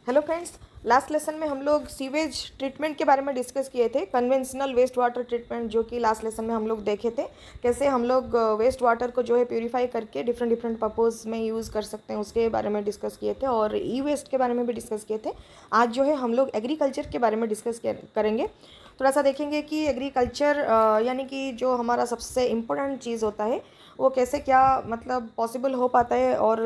Hello friends, last lesson में हम लोग सीवेज ट्रीटमेंट के बारे में डिस्कस किए थे। कन्वेंशनल वेस्ट वाटर ट्रीटमेंट जो कि लास्ट लेसन में हम लोग देखे थे, कैसे हम लोग वेस्ट वाटर को जो है प्यूरिफाई करके डिफरेंट डिफरेंट पर्पज़ में यूज़ कर सकते हैं, उसके बारे में डिस्कस किए थे। और ई वेस्ट के बारे में भी डिस्कस किए थे। आज जो है हम लोग एग्रीकल्चर के बारे में डिस्कस करेंगे। थोड़ा सा देखेंगे कि एग्रीकल्चर यानी कि जो हमारा सबसे इम्पोर्टेंट चीज़ होता है वो कैसे क्या मतलब पॉसिबल हो पाता है, और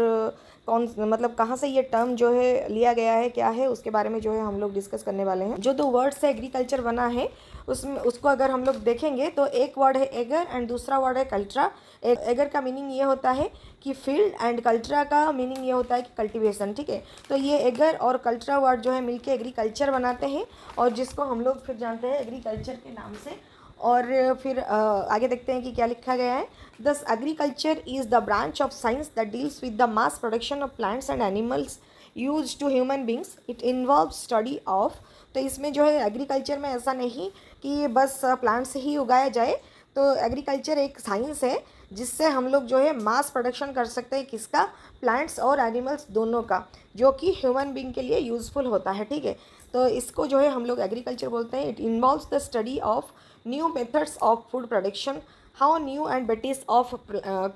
कौन मतलब कहाँ से ये टर्म जो है लिया गया है, क्या है, उसके बारे में जो है हम लोग डिस्कस करने वाले हैं। जो दो वर्ड से एग्रीकल्चर बना है उसमें उसको अगर हम लोग देखेंगे तो एक वर्ड है एगर एंड दूसरा वर्ड है कल्ट्रा। एगर का मीनिंग ये होता है कि फील्ड एंड कल्ट्रा का मीनिंग ये होता है कि कल्टीवेशन। ठीक है, तो ये एगर और कल्ट्रा वर्ड जो है मिलके एग्रीकल्चर बनाते हैं, और जिसको हम लोग फिर जानते हैं एग्रीकल्चर के नाम से। और फिर आगे देखते हैं कि क्या लिखा गया है। Thus agriculture is the branch of science that deals with the mass production of plants and animals use to human beings. It involve study of. तो इसमें जो है एग्रीकल्चर में ऐसा नहीं कि बस प्लांट्स ही उगाया जाए, तो एग्रीकल्चर एक साइंस है जिससे हम लोग जो है मास प्रोडक्शन कर सकते हैं। किसका? प्लांट्स और एनिमल्स दोनों का, जो कि ह्यूमन बींग के लिए यूज़फुल होता है। ठीक है, तो इसको जो है हम लोग एग्रीकल्चर बोलते हैं। It involves the study of new methods of food production, how new and varieties of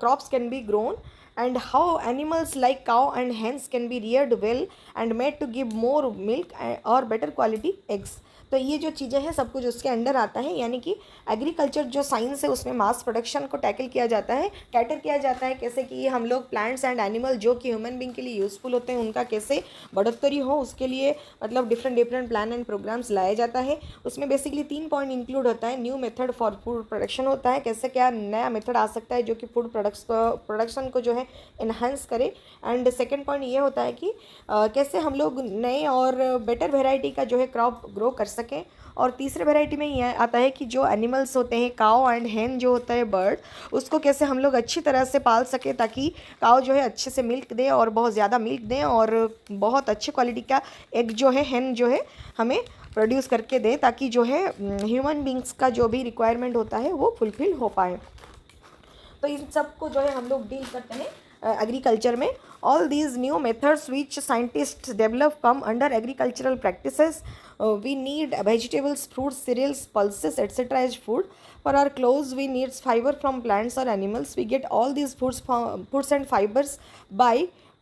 crops can be grown, and how animals like cow and hens can be reared well and made to give more milk or better quality eggs। तो ये जो चीज़ें हैं सब कुछ उसके under आता है, यानी कि एग्रीकल्चर जो साइंस है उसमें मास प्रोडक्शन को टैकल किया जाता है, कैटर किया जाता है। कैसे कि हम लोग प्लांट्स एंड एनिमल जो कि ह्यूमन बींग के लिए यूज़फुल होते हैं उनका कैसे बढ़ोतरी हो, उसके लिए मतलब different different plan and programs लाया जाता है। उसमें बेसिकली 3 पॉइंट इंक्लूड होता है। New method for food production होता है, कैसे क्या नया मेथड आ सकता है जो कि फूड प्रोडक्शन को जो है इन्हांस करे। एंड सेकेंड पॉइंट ये होता है कि कैसे हम लोग नए और बेटर वेराइटी का जो है क्रॉप ग्रो कर सकें। और तीसरे वेराइटी में ये आता है कि जो एनिमल्स होते हैं काउ एंड हैन जो होता है बर्ड, उसको कैसे हम लोग अच्छी तरह से पाल सके ताकि काउ जो है अच्छे से मिल्क दे और बहुत ज़्यादा मिल्क दें, और बहुत अच्छे क्वालिटी का एग जो है हैन जो है हमें प्रोड्यूस करके दे, ताकि जो है ह्यूमन बींग्स का जो भी रिक्वायरमेंट होता है वो फुलफिल हो पाए। तो इन सब को जो है हम लोग डील करते हैं एग्रीकल्चर में। All these new methods which scientist develop come under agricultural practices. We need vegetables, fruits, cereals, pulses, etc. as food. For our clothes, we need fiber from plants or animals. We get all these foods and fibers by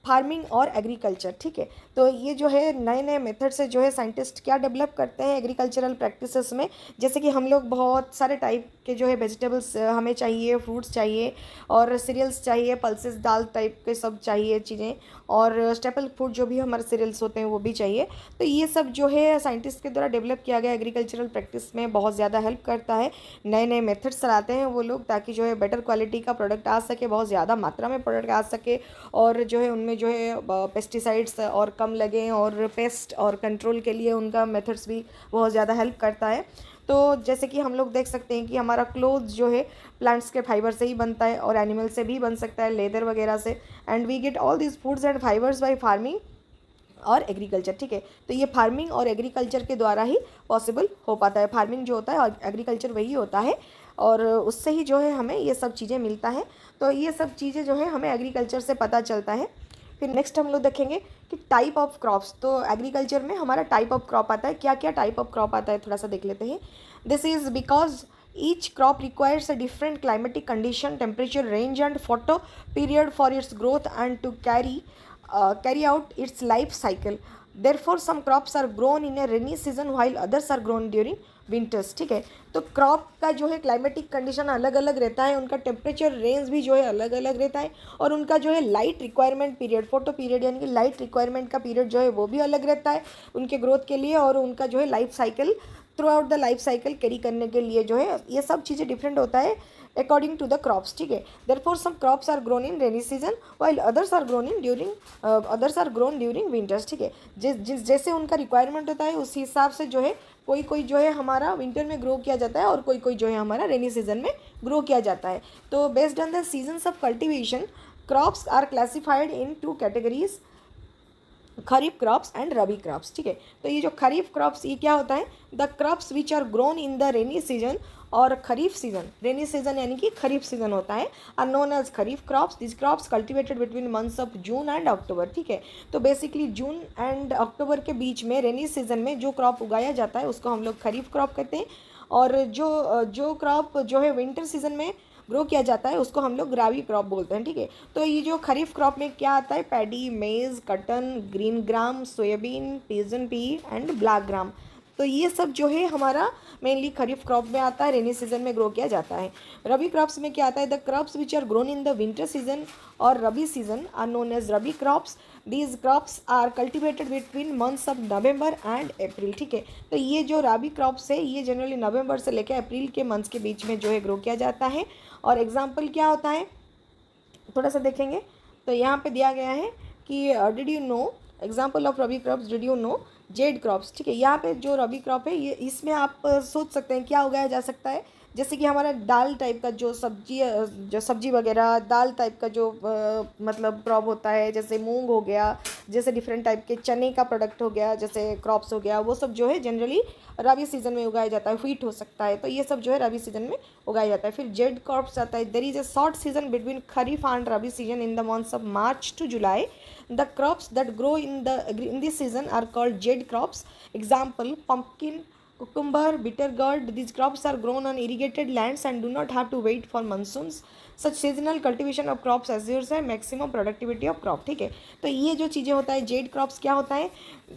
farming और agriculture. ठीक है, तो ये जो है नए नए method से जो है साइंटिस्ट क्या डेवलप करते हैं एग्रीकल्चरल प्रैक्टिसेस में। जैसे कि हम लोग बहुत सारे टाइप के जो है वेजिटेबल्स हमें चाहिए, फ्रूट्स चाहिए और सीरियल्स चाहिए, पल्सेस दाल टाइप के सब चाहिए चीज़ें, और स्टेपल फूड जो भी हमारे सीरियल्स होते हैं वो भी चाहिए। तो ये सब जो है साइंटिस्ट के द्वारा डेवलप किया गया एग्रीकल्चरल प्रैक्टिस में बहुत ज़्यादा हेल्प करता है। नए नए मेथड्स चलाते हैं वो लोग ताकि जो है बेटर क्वालिटी का प्रोडक्ट आ सके, बहुत ज़्यादा मात्रा में प्रोडक्ट आ सके, और जो है उनमें जो है पेस्टिसाइड्स और कम लगें, और पेस्ट और कंट्रोल के लिए उनका मेथड्स भी बहुत ज़्यादा हेल्प करता है। तो जैसे कि हम लोग देख सकते हैं कि हमारा क्लोथ्स जो है प्लांट्स के फाइबर से ही बनता है और एनिमल से भी बन सकता है, लेदर वगैरह से। And we get all this foods and fibres by farming और एग्रीकल्चर। ठीक है, तो ये फार्मिंग और एग्रीकल्चर के द्वारा ही पॉसिबल हो पाता है। फार्मिंग जो होता है और एग्रीकल्चर वही होता है, और उससे ही जो है हमें ये सब चीज़ें मिलता है। तो ये सब चीज़ें जो है हमें एग्रीकल्चर से पता चलता है। फिर नेक्स्ट हम लोग देखेंगे कि टाइप ऑफ क्रॉप्स। तो एग्रीकल्चर में हमारा टाइप ऑफ क्रॉप आता है। क्या क्या टाइप ऑफ क्रॉप आता है थोड़ा सा देख लेते हैं। This is because each crop requires a different climatic condition, temperature range and photo period for its growth and to carry out its life cycle. Therefore, some crops are grown in a rainy season while others are grown during winters. ठीक है, तो crop का जो है climatic condition अलग अलग रहता है, उनका टेम्परेचर रेंज भी जो है अलग अलग रहता है, और उनका जो है light requirement period, photo period यानी कि लाइट रिक्वायरमेंट का पीरियड जो है वो भी अलग रहता है उनके ग्रोथ के लिए, और उनका जो है life cycle through out the life cycle carry करने के लिए जो है ये सब चीज़ें डिफरेंट होता है अकॉर्डिंग टू द क्रॉप्स। ठीक है, therefore some crops are grown in rainy season while others are grown during winters. ठीक है, जैसे उनका रिक्वायरमेंट होता है उस हिसाब से जो है कोई कोई जो है हमारा विंटर में ग्रो किया जाता है और कोई कोई जो है हमारा रेनी सीजन में ग्रो किया जाता है। तो based on the seasons of cultivation crops are classified in 2 categories. Kharif crops and rabi crops, ठीक है। तो ये जो खरीफ क्रॉप्स ये क्या होता है, the crops which are grown in the rainy season और खरीफ सीजन, रेनी सीजन यानी कि खरीफ सीजन होता है, are known as kharif crops. This crops cultivated between months of June and October, ठीक है। तो बेसिकली जून एंड अक्टूबर के बीच में रेनी सीजन में जो क्रॉप उगाया जाता है उसको हम लोग खरीफ क्रॉप कहते हैं, और जो क्रॉप जो है विंटर सीजन में ग्रो किया जाता है उसको हम लोग रबी क्रॉप बोलते हैं, ठीक है। तो ये जो खरीफ क्रॉप में क्या आता है, paddy, maize, cotton, green gram, soybean, pigeon pea and black gram. तो ये सब जो है हमारा मेनली खरीफ क्रॉप में आता है, रेनी सीजन में ग्रो किया जाता है। रबी क्रॉप्स में क्या आता है, the crops which are grown in the winter season और rabi season are known as rabi crops. These crops are cultivated between months of November and April, ठीक है। तो ये जो रबी क्रॉप्स है ये जनरली नवंबर से लेकर अप्रैल के मंथ्स के बीच में जो है ग्रो किया जाता है। और एग्जाम्पल क्या होता है थोड़ा सा देखेंगे, तो यहाँ पे दिया गया है कि did you know example of rabi crops, did you know Z crops, ठीक है। यहाँ पे जो रबी क्रॉप है ये इसमें आप सोच सकते हैं क्या उगाया जा सकता है, जैसे कि हमारा दाल टाइप का जो सब्जी वगैरह दाल टाइप का जो मतलब क्रॉप होता है, जैसे मूंग हो गया, जैसे डिफरेंट टाइप के चने का प्रोडक्ट हो गया, जैसे क्रॉप्स हो गया, वो सब जो है जनरली रबी सीजन में उगाया जाता है। व्हीट हो सकता है, तो ये सब जो है रबी सीजन में उगाया जाता है। फिर जेड क्रॉप्स आता है, there is a short season between kharif and rabi season in the months of March to July. The crops that grow in this season are called zaid crops. Example pumpkin, cucumber, bitter gourd. These crops are grown on irrigated lands and do not have to wait for monsoons. Such seasonal cultivation of crops assures है maximum productivity of crop, ठीक है। तो ये जो चीज़ें होता है Z crops क्या होता है,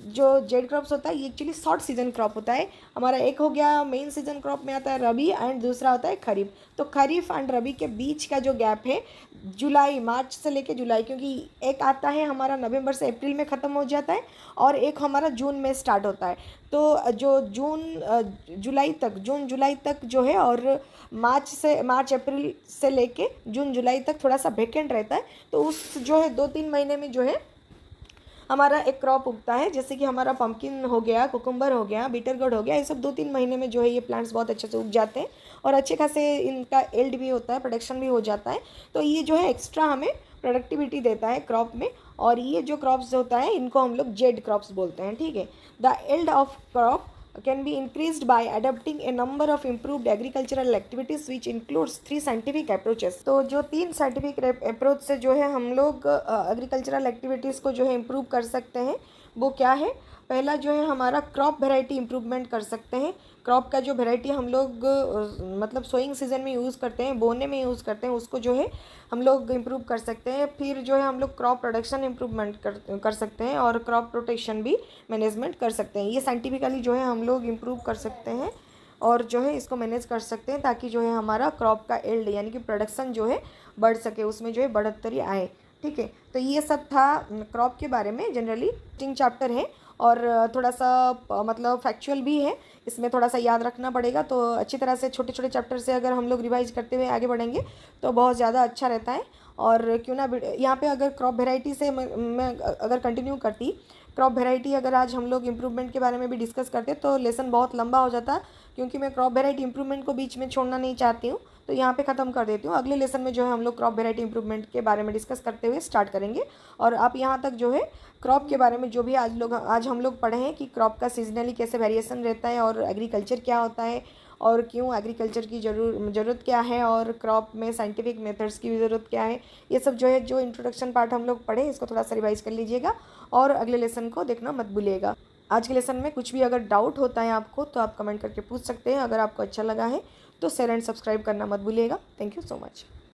जो जेड क्रॉप्स होता है ये एक्चुअली शॉर्ट सीजन क्रॉप होता है हमारा। एक हो गया मेन सीजन क्रॉप में आता है रबी एंड दूसरा होता है खरीफ। तो खरीफ एंड रबी के बीच का जो गैप है जुलाई, मार्च से लेके जुलाई, क्योंकि एक आता है हमारा नवंबर से अप्रैल में ख़त्म हो जाता है और एक हमारा जून में स्टार्ट होता है। तो जो जून जुलाई तक जो है, और मार्च अप्रैल से लेके जून जुलाई तक थोड़ा सा वेकेंट रहता है। तो उस जो है 2-3 महीने में जो है हमारा एक क्रॉप उगता है, जैसे कि हमारा पम्पकिन हो गया, कुकुम्बर हो गया, बीटर गोर्ड हो गया, ये सब 2-3 महीने में जो है ये प्लांट्स बहुत अच्छे से उग जाते हैं और अच्छे खासे इनका एल्ड भी होता है, प्रोडक्शन भी हो जाता है। तो ये जो है एक्स्ट्रा हमें प्रोडक्टिविटी देता है क्रॉप में, और ये जो क्रॉप्स होता है इनको हम लोग जेड क्रॉप्स बोलते हैं, ठीक है। The yield of crop can be increased by adopting a number of improved agricultural activities which includes 3 scientific approaches। तो जो 3 साइंटिफिक अप्रोच से जो है हम लोग एग्रीकल्चरल एक्टिविटीज़ को जो है इम्प्रूव कर सकते हैं, वो क्या है। पहला जो है हमारा क्रॉप वेराइटी इम्प्रूवमेंट कर सकते हैं। क्रॉप का जो वेराइटी हम लोग मतलब सोइंग सीजन में यूज़ करते हैं, बोने में यूज़ करते हैं, उसको जो है हम लोग इम्प्रूव कर सकते हैं। फिर जो है हम लोग क्रॉप प्रोडक्शन इम्प्रूवमेंट कर सकते हैं और क्रॉप रोटेशन भी मैनेजमेंट कर सकते हैं। ये साइंटिफिकली जो है हम लोग इम्प्रूव कर सकते हैं और जो है इसको मैनेज कर सकते हैं, ताकि जो है हमारा क्रॉप का एल्ड यानी कि प्रोडक्शन जो है बढ़ सके, उसमें जो है बढ़ोतरी आए, ठीक है। तो ये सब था क्रॉप के बारे में। जनरली 3 चैप्टर है और थोड़ा सा मतलब फैक्चुअल भी है, इसमें थोड़ा सा याद रखना पड़ेगा। तो अच्छी तरह से छोटे छोटे चैप्टर से अगर हम लोग रिवाइज करते हुए आगे बढ़ेंगे तो बहुत ज़्यादा अच्छा रहता है। और क्यों ना यहाँ पे अगर क्रॉप वेराइटी से मैं अगर कंटिन्यू करती, क्रॉप वेराइटी अगर आज हम लोग इम्प्रूवमेंट के बारे में भी डिस्कस करते तो लेसन बहुत लंबा हो जाता, क्योंकि मैं क्रॉप वेराइटी इम्प्रूवमेंट को बीच में छोड़ना नहीं चाहती हूँ। तो यहाँ पे ख़त्म कर देती हूँ। अगले लेसन में जो है हम लोग क्रॉप वेराइटी इम्प्रूवमेंट के बारे में डिस्कस करते हुए स्टार्ट करेंगे। और आप यहाँ तक जो है क्रॉप के बारे में जो भी आज हम लोग पढ़े हैं कि क्रॉप का सीजनली कैसे वेरिएशन रहता है और एग्रीकल्चर क्या होता है और क्यों एग्रीकल्चर की ज़रूरत क्या है और क्रॉप में साइंटिफिक मेथड्स की भी ज़रूरत क्या है, ये सब जो है जो इंट्रोडक्शन पार्ट हम लोग पढ़े इसको थोड़ा सा रिवाइज कर लीजिएगा और अगले लेसन को देखना मत भूलिएगा। आज के लेसन में कुछ भी अगर डाउट होता है आपको तो आप कमेंट करके पूछ सकते हैं। अगर आपको अच्छा लगा है तो शेयर एंड सब्सक्राइब करना मत भूलिएगा। Thank you so much.